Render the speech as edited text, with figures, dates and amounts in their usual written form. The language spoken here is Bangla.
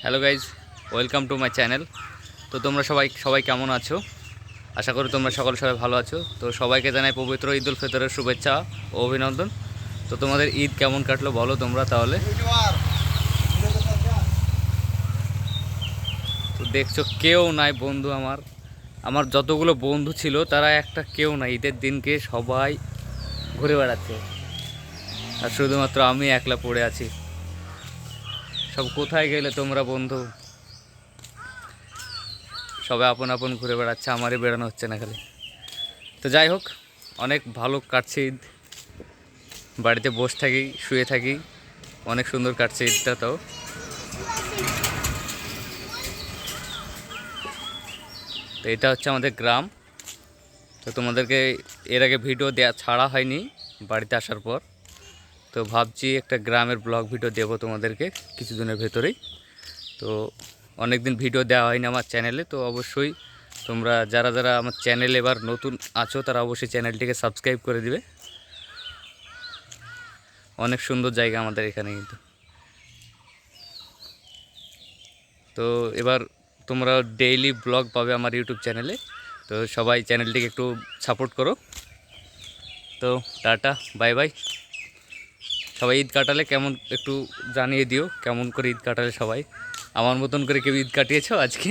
Hello guys, welcome to my channel. তো তোমরা সবাই কেমন আছো? আশা করি তোমরা সবাই ভালো আছো। তো সবাইকে জানাই পবিত্র ঈদ উল ফিতরের শুভেচ্ছা ও অভিনন্দন। তো তোমাদের ঈদ কেমন কাটলো বলো তোমরা তাহলে। তো দেখছো কেউ নাই বন্ধু, আমার যতগুলো বন্ধু ছিল তারা একটা কেউ নাই। ঈদের দিনকে সবাই ঘুরে বেড়াচ্ছে আর শুধুমাত্র আমি একলা পড়ে আছি। সব কোথায় গেলে তোমরা বন্ধু? সবাই আপন আপন ঘুরে বেড়াচ্ছে, আমারই বেড়ানো হচ্ছে না খালি। তো যাই হোক, অনেক ভালো কাটছে ঈদ। বাড়িতে বসে থাকি, শুয়ে থাকি, অনেক সুন্দর কাটছে ঈদটা। তো এটা হচ্ছে আমাদের গ্রাম। তো তোমাদেরকে এর আগে ভিডিও দেওয়া ছাড়া হয়নি বাড়িতে আসার পর। তো ভাবছি একটা গ্রামের ব্লগ ভিডিও দেবো তোমাদেরকে কিছুদিনের ভেতরেই। তো অনেক দিন ভিডিও দেওয়া হয়নি আমার চ্যানেলে। তো অবশ্যই তোমরা যারা যারা আমার চ্যানেলে এবার নতুন আছো তারা অবশ্যই চ্যানেলটিকে সাবস্ক্রাইব করে দিবে। অনেক সুন্দর জায়গা আমাদের এখানে কিন্তু। তো এবার তোমরা ডেইলি ব্লগ পাবে আমার ইউটিউব চ্যানেলে। তো সবাই চ্যানেলটিকে একটু সাপোর্ট করো। তো টাটা, বাই বাই। সবাই ঈদ কাটালে কেমন একটু জানিয়ে দিও, কেমন করে ঈদ কাটালে সবাই। আমার মতন করে কেউ ঈদ কাটিয়েছো আজকে?